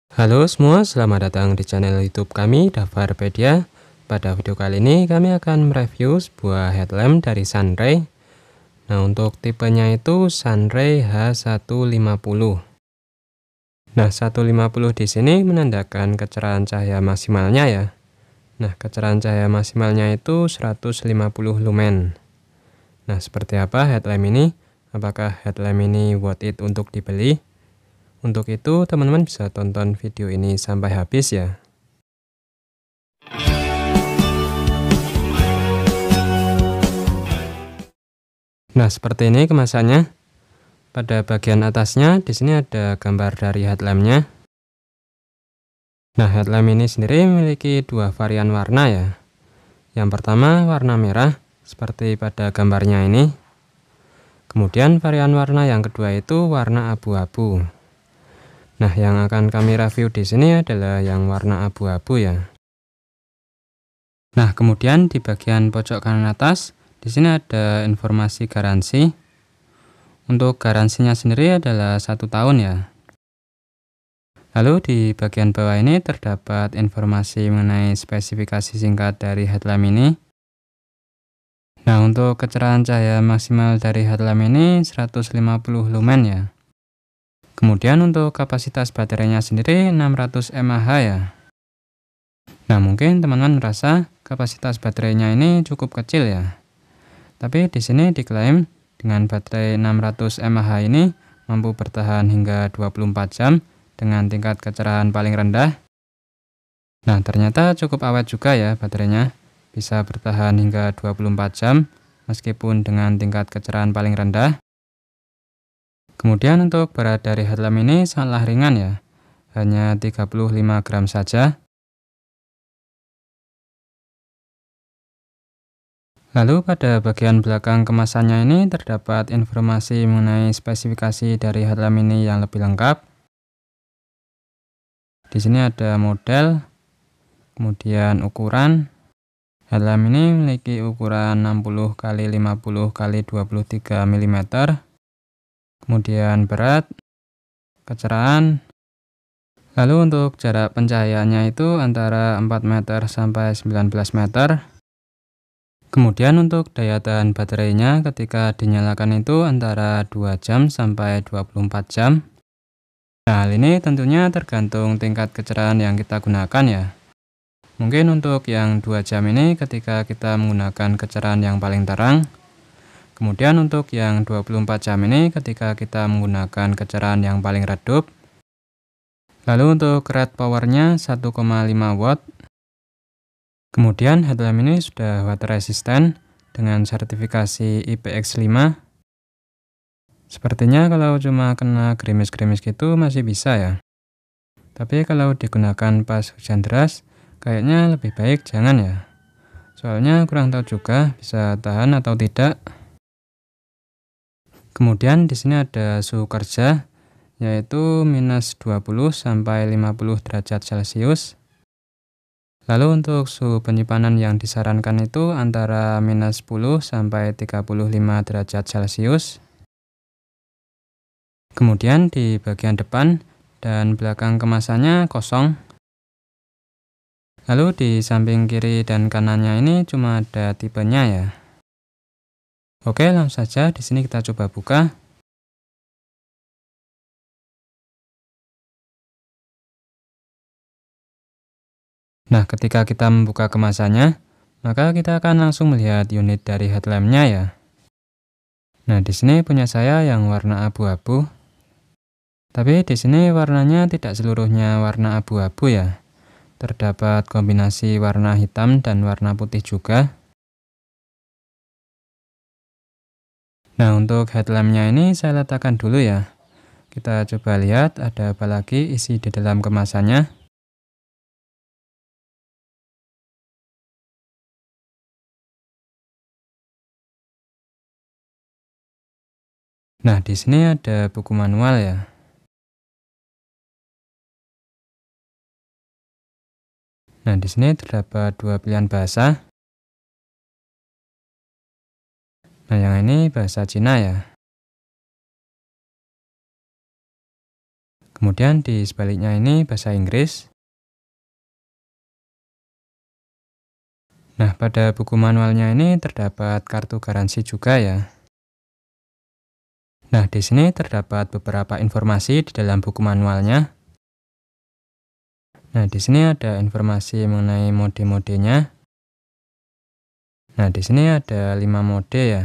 Halo semua, selamat datang di channel YouTube kami, Davarpedia. Pada video kali ini kami akan mereview sebuah headlamp dari Sunray. Nah, untuk tipenya itu Sunray H150. Nah, 150 di sini menandakan kecerahan cahaya maksimalnya ya. Nah, kecerahan cahaya maksimalnya itu 150 lumen. Nah, seperti apa headlamp ini? Apakah headlamp ini worth it untuk dibeli? Untuk itu, teman-teman bisa tonton video ini sampai habis ya. Nah, seperti ini kemasannya. Pada bagian atasnya, di sini ada gambar dari headlampnya. Nah, headlamp ini sendiri memiliki dua varian warna ya. Yang pertama warna merah, seperti pada gambarnya ini. Kemudian varian warna yang kedua itu warna abu-abu. Nah, yang akan kami review di sini adalah yang warna abu-abu ya. Nah, kemudian di bagian pojok kanan atas, di sini ada informasi garansi. Untuk garansinya sendiri adalah 1 tahun ya. Lalu di bagian bawah ini terdapat informasi mengenai spesifikasi singkat dari headlamp ini. Nah, untuk kecerahan cahaya maksimal dari headlamp ini 150 lumen ya. Kemudian untuk kapasitas baterainya sendiri 600 mAh ya. Nah, mungkin teman-teman merasa kapasitas baterainya ini cukup kecil ya. Tapi di sini diklaim dengan baterai 600 mAh ini mampu bertahan hingga 24 jam dengan tingkat kecerahan paling rendah. Nah, ternyata cukup awet juga ya baterainya. Bisa bertahan hingga 24 jam meskipun dengan tingkat kecerahan paling rendah. Kemudian untuk berat dari headlamp ini sangatlah ringan ya. Hanya 35 gram saja. Lalu pada bagian belakang kemasannya ini terdapat informasi mengenai spesifikasi dari headlamp ini yang lebih lengkap. Di sini ada model, kemudian ukuran. Headlamp ini memiliki ukuran 60 x 50 x 23 mm. Kemudian berat, kecerahan. Lalu untuk jarak pencahayaannya itu antara 4 meter sampai 19 meter. Kemudian untuk daya tahan baterainya ketika dinyalakan itu antara 2 jam sampai 24 jam. Nah, hal ini tentunya tergantung tingkat kecerahan yang kita gunakan ya. Mungkin untuk yang 2 jam ini ketika kita menggunakan kecerahan yang paling terang. Kemudian untuk yang 24 jam ini ketika kita menggunakan kecerahan yang paling redup. Lalu untuk rate powernya 1,5 watt. Kemudian headlamp ini sudah water resistant dengan sertifikasi IPX5. Sepertinya kalau cuma kena gerimis-gerimis gitu masih bisa ya. Tapi kalau digunakan pas hujan deras, kayaknya lebih baik jangan ya. Soalnya kurang tahu juga bisa tahan atau tidak. Kemudian di sini ada suhu kerja, yaitu minus 20 sampai 50 derajat Celcius. Lalu untuk suhu penyimpanan yang disarankan itu antara minus 10 sampai 35 derajat Celcius. Kemudian di bagian depan dan belakang kemasannya kosong. Lalu di samping kiri dan kanannya ini cuma ada tipenya ya. Oke, langsung saja di sini kita coba buka. Nah, ketika kita membuka kemasannya, maka kita akan langsung melihat unit dari headlampnya ya. Nah, di sini punya saya yang warna abu-abu. Tapi di sini warnanya tidak seluruhnya warna abu-abu ya. Terdapat kombinasi warna hitam dan warna putih juga. Nah, untuk headlampnya ini saya letakkan dulu ya. Kita coba lihat ada apa lagi isi di dalam kemasannya. Nah, di sini ada buku manual ya. Nah, di sini terdapat dua pilihan bahasa. Nah, yang ini bahasa Cina ya. Kemudian di sebaliknya ini bahasa Inggris. Nah, pada buku manualnya ini terdapat kartu garansi juga ya. Nah, di sini terdapat beberapa informasi di dalam buku manualnya. Nah, di sini ada informasi mengenai mode-modenya. Nah, di sini ada 5 mode ya.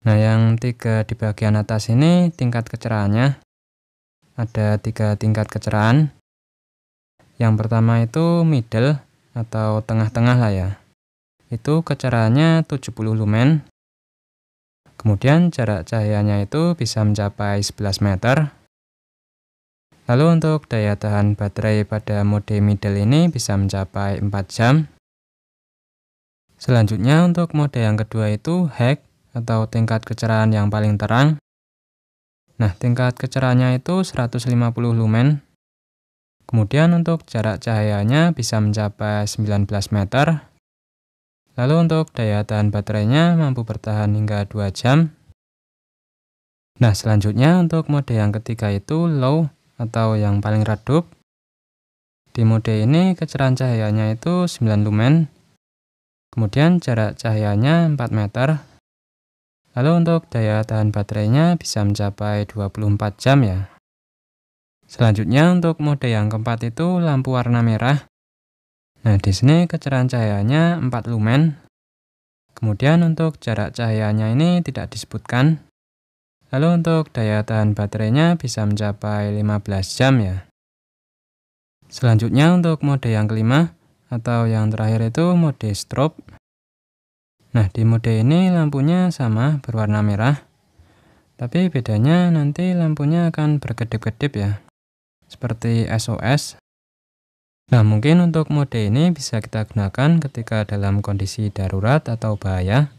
Nah, yang 3 di bagian atas ini tingkat kecerahannya. Ada 3 tingkat kecerahan. Yang pertama itu middle atau tengah-tengah lah ya. Itu kecerahannya 70 lumen. Kemudian jarak cahayanya itu bisa mencapai 11 meter. Lalu untuk daya tahan baterai pada mode middle ini bisa mencapai 4 jam. Selanjutnya untuk mode yang kedua itu high atau tingkat kecerahan yang paling terang. Nah, tingkat kecerahannya itu 150 lumen. Kemudian untuk jarak cahayanya bisa mencapai 19 meter. Lalu untuk daya tahan baterainya mampu bertahan hingga 2 jam. Nah, selanjutnya untuk mode yang ketiga itu low atau yang paling redup. Di mode ini kecerahan cahayanya itu 9 lumen. Kemudian jarak cahayanya 4 meter. Lalu untuk daya tahan baterainya bisa mencapai 24 jam ya. Selanjutnya untuk mode yang keempat itu lampu warna merah. Nah, di sini kecerahan cahayanya 4 lumen. Kemudian untuk jarak cahayanya ini tidak disebutkan. Lalu untuk daya tahan baterainya bisa mencapai 15 jam ya. Selanjutnya untuk mode yang kelima atau yang terakhir itu mode strobe. Nah, di mode ini lampunya sama berwarna merah. Tapi bedanya nanti lampunya akan berkedip-kedip ya. Seperti SOS. Nah, mungkin untuk mode ini bisa kita gunakan ketika dalam kondisi darurat atau bahaya.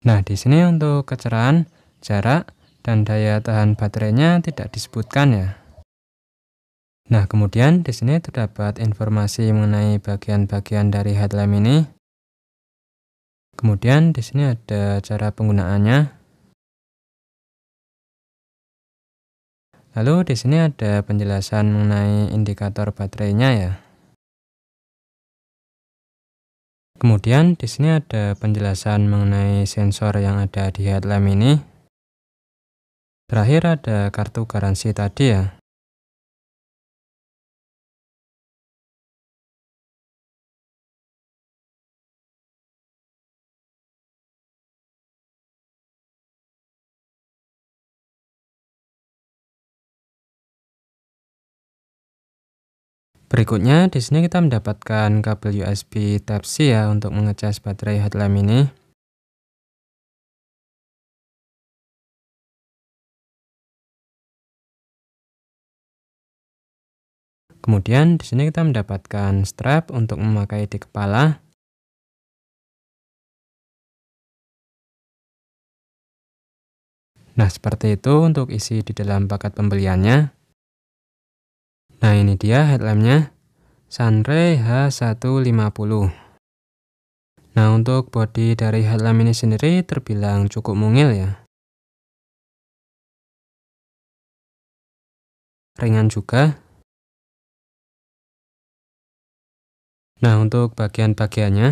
Nah, di sini untuk kecerahan, jarak, dan daya tahan baterainya tidak disebutkan ya. Nah, kemudian di sini terdapat informasi mengenai bagian-bagian dari headlamp ini. Kemudian di sini ada cara penggunaannya. Lalu di sini ada penjelasan mengenai indikator baterainya ya. Kemudian di sini ada penjelasan mengenai sensor yang ada di headlamp ini. Terakhir ada kartu garansi tadi ya. Berikutnya di sini kita mendapatkan kabel USB Type-C ya untuk mengecas baterai headlamp ini. Kemudian di sini kita mendapatkan strap untuk memakai di kepala. Nah, seperti itu untuk isi di dalam paket pembeliannya. Nah, ini dia headlampnya, Sunray H150. Nah, untuk bodi dari headlamp ini sendiri terbilang cukup mungil ya. Ringan juga. Nah, untuk bagian-bagiannya,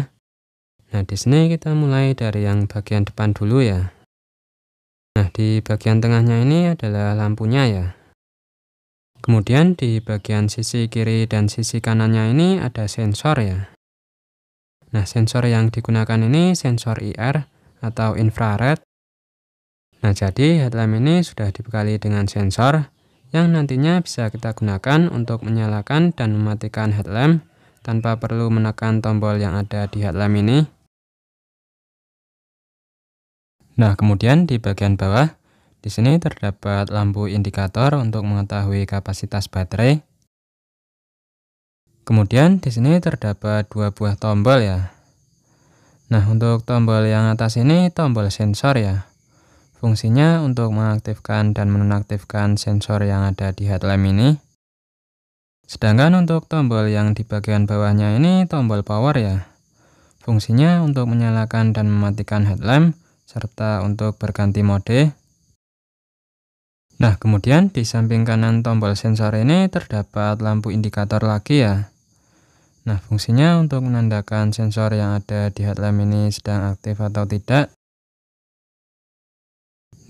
nah di sini kita mulai dari yang bagian depan dulu ya. Nah, di bagian tengahnya ini adalah lampunya ya. Kemudian di bagian sisi kiri dan sisi kanannya ini ada sensor ya. Nah, sensor yang digunakan ini sensor IR atau infrared. Nah, jadi headlamp ini sudah dibekali dengan sensor yang nantinya bisa kita gunakan untuk menyalakan dan mematikan headlamp tanpa perlu menekan tombol yang ada di headlamp ini. Nah, kemudian di bagian bawah di sini terdapat lampu indikator untuk mengetahui kapasitas baterai. Kemudian di sini terdapat 2 buah tombol ya. Nah, untuk tombol yang atas ini tombol sensor ya. Fungsinya untuk mengaktifkan dan menonaktifkan sensor yang ada di headlamp ini. Sedangkan untuk tombol yang di bagian bawahnya ini tombol power ya. Fungsinya untuk menyalakan dan mematikan headlamp serta untuk berganti mode. Nah, kemudian di samping kanan tombol sensor ini terdapat lampu indikator lagi ya. Nah, fungsinya untuk menandakan sensor yang ada di headlamp ini sedang aktif atau tidak.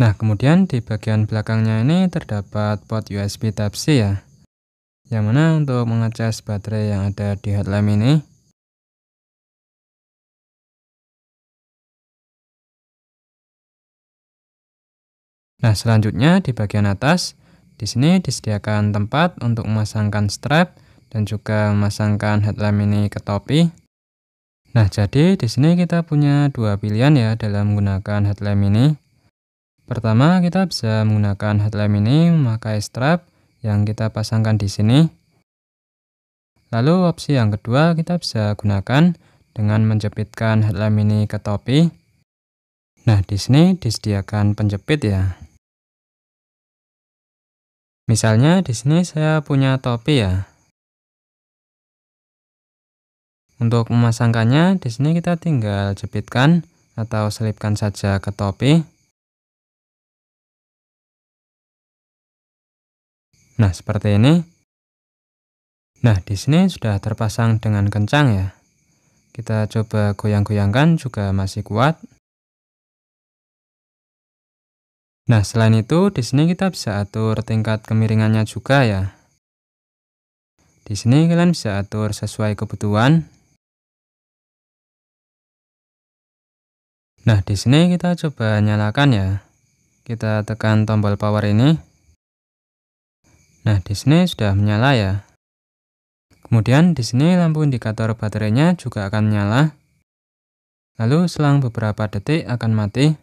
Nah, kemudian di bagian belakangnya ini terdapat port USB Type-C ya, yang mana untuk mengecas baterai yang ada di headlamp ini. Nah, selanjutnya di bagian atas, di sini disediakan tempat untuk memasangkan strap dan juga memasangkan headlamp ini ke topi. Nah, jadi di sini kita punya dua pilihan ya dalam menggunakan headlamp ini. Pertama, kita bisa menggunakan headlamp ini memakai strap yang kita pasangkan di sini. Lalu opsi yang kedua kita bisa gunakan dengan menjepitkan headlamp ini ke topi. Nah, di sini disediakan penjepit ya. Misalnya di sini saya punya topi ya. Untuk memasangkannya, di sini kita tinggal jepitkan atau selipkan saja ke topi. Nah, seperti ini. Nah, di sini sudah terpasang dengan kencang ya. Kita coba goyang-goyangkan juga masih kuat. Nah, selain itu di sini kita bisa atur tingkat kemiringannya juga ya. Di sini kalian bisa atur sesuai kebutuhan. Nah, di sini kita coba nyalakan ya. Kita tekan tombol power ini. Nah, di sini sudah menyala ya. Kemudian di sini lampu indikator baterainya juga akan menyala. Lalu selang beberapa detik akan mati.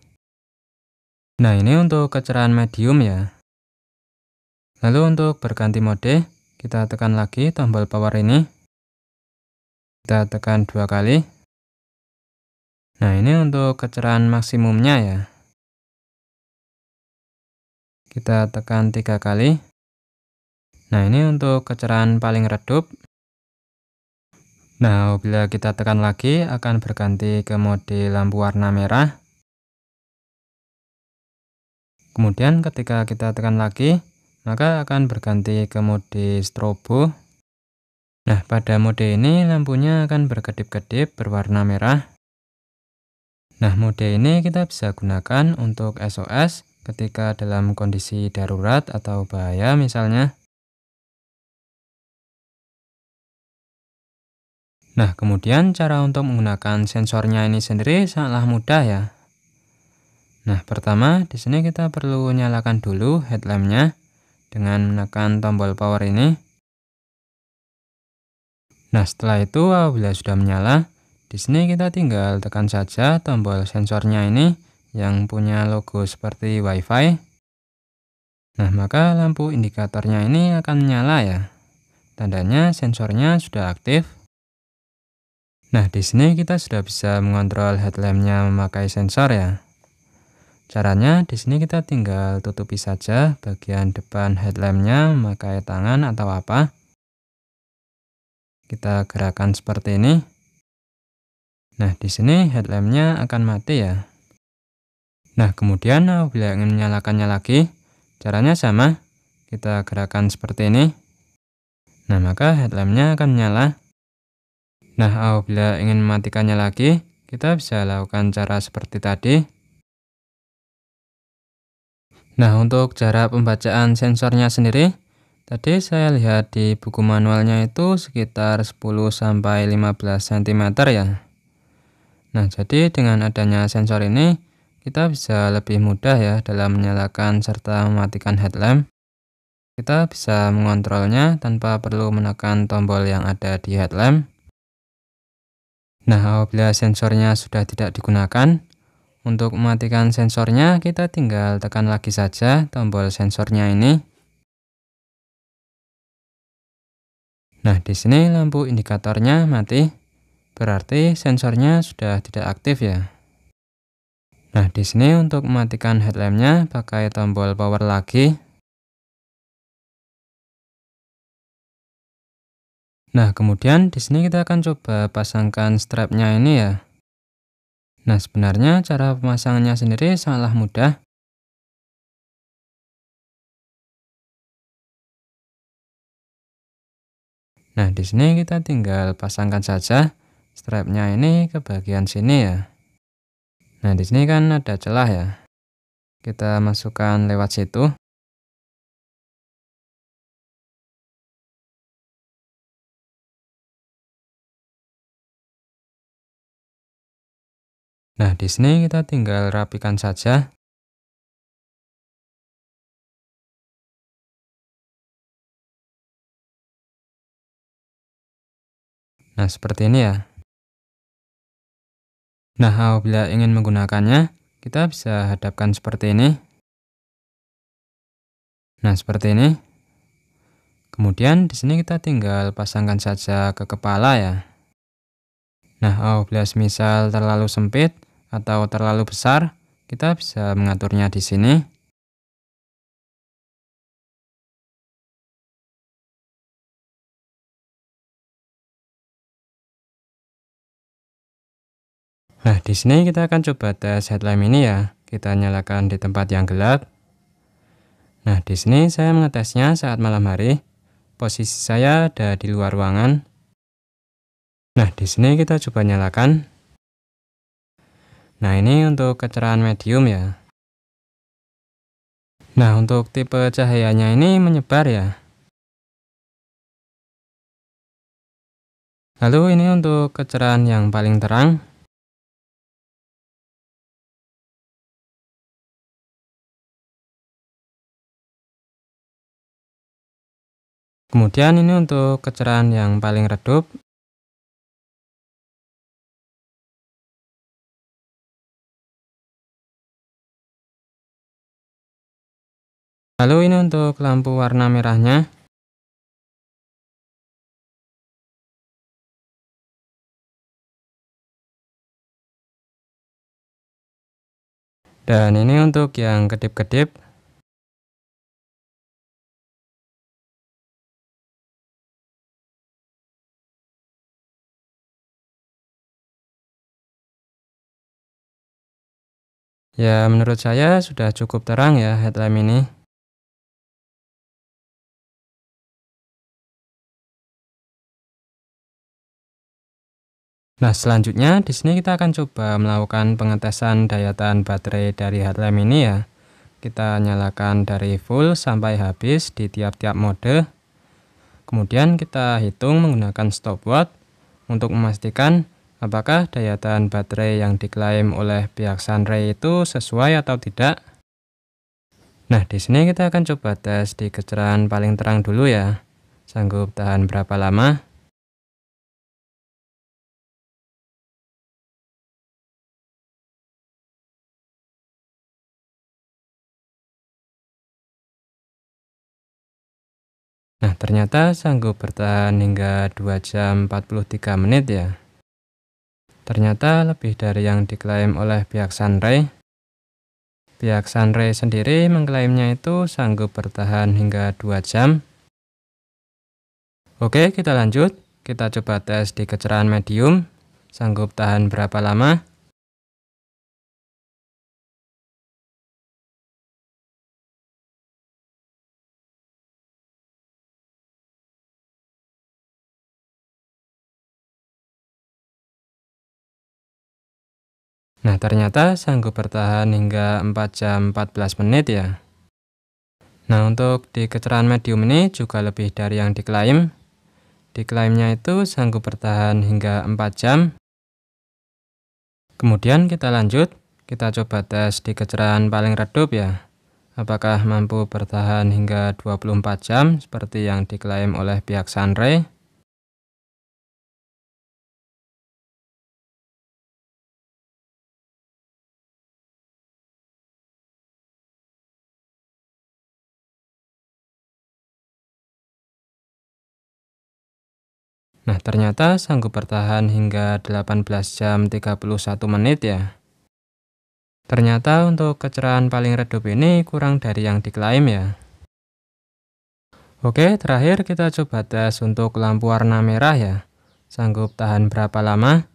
Nah, ini untuk kecerahan medium ya. Lalu untuk berganti mode, kita tekan lagi tombol power ini. Kita tekan 2 kali. Nah, ini untuk kecerahan maksimumnya ya. Kita tekan 3 kali. Nah, ini untuk kecerahan paling redup. Nah, apabila kita tekan lagi akan berganti ke mode lampu warna merah. Kemudian ketika kita tekan lagi, maka akan berganti ke mode strobo. Nah, pada mode ini lampunya akan berkedip-kedip berwarna merah. Nah, mode ini kita bisa gunakan untuk SOS ketika dalam kondisi darurat atau bahaya misalnya. Nah, kemudian cara untuk menggunakan sensornya ini sendiri sangatlah mudah ya. Nah, pertama di sini kita perlu nyalakan dulu headlampnya dengan menekan tombol power ini. Nah, setelah itu apabila sudah menyala, di sini kita tinggal tekan saja tombol sensornya ini yang punya logo seperti WiFi. Nah, maka lampu indikatornya ini akan menyala ya. Tandanya sensornya sudah aktif. Nah, di sini kita sudah bisa mengontrol headlampnya memakai sensor ya. Caranya di sini kita tinggal tutupi saja bagian depan headlampnya memakai tangan atau apa. Kita gerakan seperti ini. Nah, di sini headlampnya akan mati ya. Nah, kemudian apabila ingin menyalakannya lagi, caranya sama. Kita gerakan seperti ini. Nah, maka headlampnya akan menyala. Nah, apabila ingin mematikannya lagi, kita bisa lakukan cara seperti tadi. Nah, untuk cara pembacaan sensornya sendiri, tadi saya lihat di buku manualnya itu sekitar 10–15 cm ya. Nah, jadi dengan adanya sensor ini, kita bisa lebih mudah ya dalam menyalakan serta mematikan headlamp. Kita bisa mengontrolnya tanpa perlu menekan tombol yang ada di headlamp. Nah, apabila sensornya sudah tidak digunakan, untuk mematikan sensornya, kita tinggal tekan lagi saja tombol sensornya ini. Nah, di sini lampu indikatornya mati, berarti sensornya sudah tidak aktif ya. Nah, di sini untuk mematikan headlampnya pakai tombol power lagi. Nah, kemudian di sini kita akan coba pasangkan strapnya ini ya. Nah, sebenarnya cara pemasangannya sendiri sangatlah mudah. Nah, di sini kita tinggal pasangkan saja strapnya ini ke bagian sini ya. Nah, di sini kan ada celah ya. Kita masukkan lewat situ. Nah, di sini kita tinggal rapikan saja. Nah, seperti ini ya. Nah, apabila ingin menggunakannya, kita bisa hadapkan seperti ini. Nah, seperti ini. Kemudian di sini kita tinggal pasangkan saja ke kepala ya. Nah, apabila misal terlalu sempit atau terlalu besar, kita bisa mengaturnya di sini. Nah, di sini kita akan coba tes headlamp ini ya. Kita nyalakan di tempat yang gelap. Nah, di sini saya mengetesnya saat malam hari. Posisi saya ada di luar ruangan. Nah, di sini kita coba nyalakan. Nah, ini untuk kecerahan medium ya. Nah, untuk tipe cahayanya ini menyebar ya. Lalu ini untuk kecerahan yang paling terang. Kemudian ini untuk kecerahan yang paling redup. Lalu ini untuk lampu warna merahnya. Dan ini untuk yang kedip-kedip. Ya, menurut saya sudah cukup terang ya headlamp ini. Nah, selanjutnya di sini kita akan coba melakukan pengetesan daya tahan baterai dari headlamp ini ya. Kita nyalakan dari full sampai habis di tiap-tiap mode. Kemudian kita hitung menggunakan stopwatch untuk memastikan apakah daya tahan baterai yang diklaim oleh pihak Sunray itu sesuai atau tidak. Nah, di sini kita akan coba tes di kecerahan paling terang dulu ya. Sanggup tahan berapa lama? Nah, ternyata sanggup bertahan hingga 2 jam 43 menit ya. Ternyata lebih dari yang diklaim oleh pihak Sunray. Pihak Sunray sendiri mengklaimnya itu sanggup bertahan hingga 2 jam. Oke, kita lanjut. Kita coba tes di kecerahan medium. Sanggup tahan berapa lama? Nah, ternyata sanggup bertahan hingga 4 jam 14 menit ya. Nah, untuk di kecerahan medium ini juga lebih dari yang diklaim. Diklaimnya itu sanggup bertahan hingga 4 jam. Kemudian kita lanjut, kita coba tes di kecerahan paling redup ya. Apakah mampu bertahan hingga 24 jam seperti yang diklaim oleh pihak Sunray? Nah, ternyata sanggup bertahan hingga 18 jam 31 menit ya. Ternyata untuk kecerahan paling redup ini kurang dari yang diklaim ya. Oke, terakhir kita coba tes untuk lampu warna merah ya. Sanggup tahan berapa lama?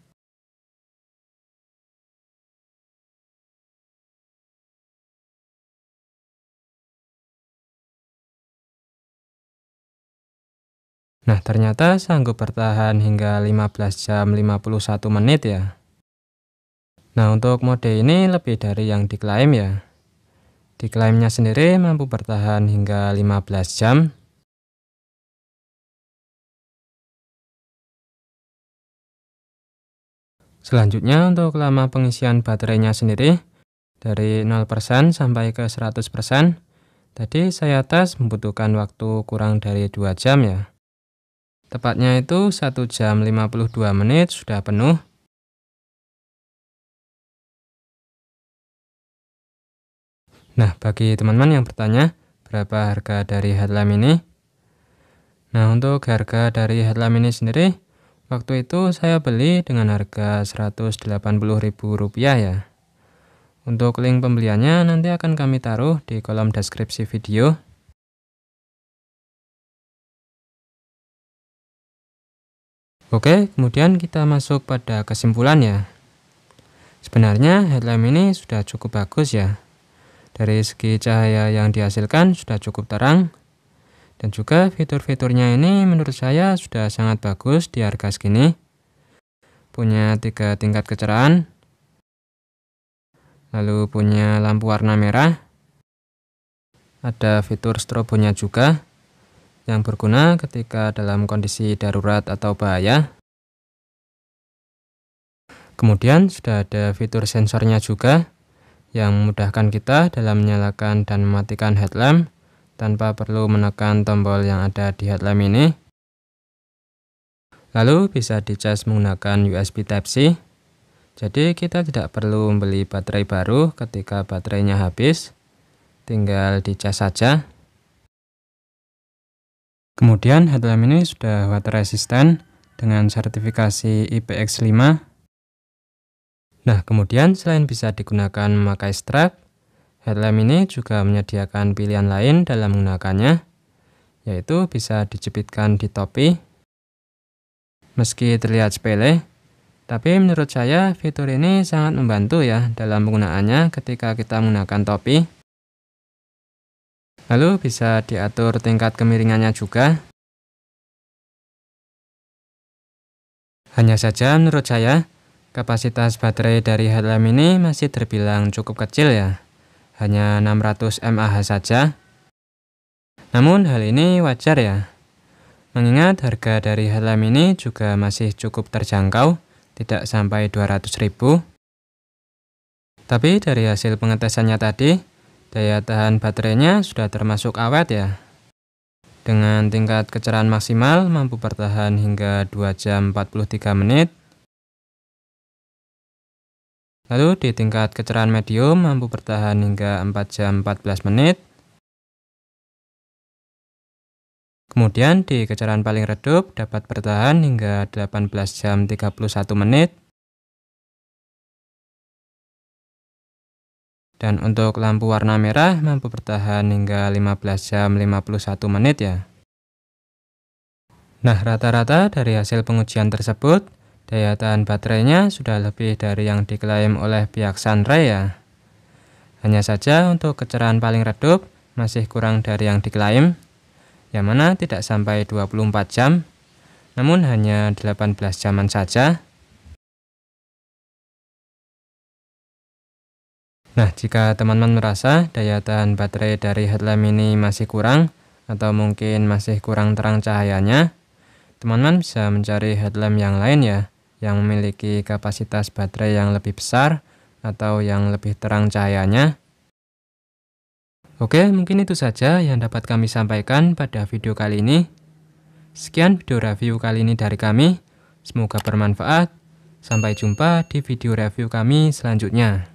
Nah, ternyata sanggup bertahan hingga 15 jam 51 menit ya. Nah, untuk mode ini lebih dari yang diklaim ya. Diklaimnya sendiri mampu bertahan hingga 15 jam. Selanjutnya untuk lama pengisian baterainya sendiri dari 0% sampai ke 100%. Tadi saya tes membutuhkan waktu kurang dari 2 jam ya. Tepatnya itu 1 jam 52 menit sudah penuh. Nah, bagi teman-teman yang bertanya berapa harga dari headlamp ini? Nah, untuk harga dari headlamp ini sendiri, waktu itu saya beli dengan harga Rp180.000 ya. Untuk link pembeliannya nanti akan kami taruh di kolom deskripsi video. Oke, kemudian kita masuk pada kesimpulan ya. Sebenarnya headlamp ini sudah cukup bagus ya. Dari segi cahaya yang dihasilkan sudah cukup terang. Dan juga fitur-fiturnya ini menurut saya sudah sangat bagus di harga segini. Punya 3 tingkat kecerahan. Lalu punya lampu warna merah. Ada fitur strobonya juga yang berguna ketika dalam kondisi darurat atau bahaya. Kemudian sudah ada fitur sensornya juga yang memudahkan kita dalam menyalakan dan mematikan headlamp tanpa perlu menekan tombol yang ada di headlamp ini. Lalu bisa dicas menggunakan USB Type-C. Jadi kita tidak perlu membeli baterai baru ketika baterainya habis, tinggal dicas saja. Kemudian headlamp ini sudah water resistant dengan sertifikasi IPX5. Nah, kemudian selain bisa digunakan memakai strap, headlamp ini juga menyediakan pilihan lain dalam menggunakannya, yaitu bisa dijepitkan di topi. Meski terlihat sepele, tapi menurut saya fitur ini sangat membantu ya dalam penggunaannya ketika kita menggunakan topi. Lalu bisa diatur tingkat kemiringannya juga. Hanya saja menurut saya, kapasitas baterai dari headlamp ini masih terbilang cukup kecil ya. Hanya 600 mAh saja. Namun hal ini wajar ya. Mengingat harga dari headlamp ini juga masih cukup terjangkau, tidak sampai 200.000. Tapi dari hasil pengetesannya tadi, daya tahan baterainya sudah termasuk awet ya. Dengan tingkat kecerahan maksimal mampu bertahan hingga 2 jam 43 menit. Lalu di tingkat kecerahan medium mampu bertahan hingga 4 jam 14 menit. Kemudian di kecerahan paling redup dapat bertahan hingga 18 jam 31 menit. Dan untuk lampu warna merah mampu bertahan hingga 15 jam 51 menit ya. Nah, rata-rata dari hasil pengujian tersebut, daya tahan baterainya sudah lebih dari yang diklaim oleh pihak Sunray ya. Hanya saja untuk kecerahan paling redup masih kurang dari yang diklaim, yang mana tidak sampai 24 jam, namun hanya 18 jaman saja. Nah, jika teman-teman merasa daya tahan baterai dari headlamp ini masih kurang, atau mungkin masih kurang terang cahayanya, teman-teman bisa mencari headlamp yang lain ya, yang memiliki kapasitas baterai yang lebih besar, atau yang lebih terang cahayanya. Oke, mungkin itu saja yang dapat kami sampaikan pada video kali ini. Sekian video review kali ini dari kami. Semoga bermanfaat. Sampai jumpa di video review kami selanjutnya.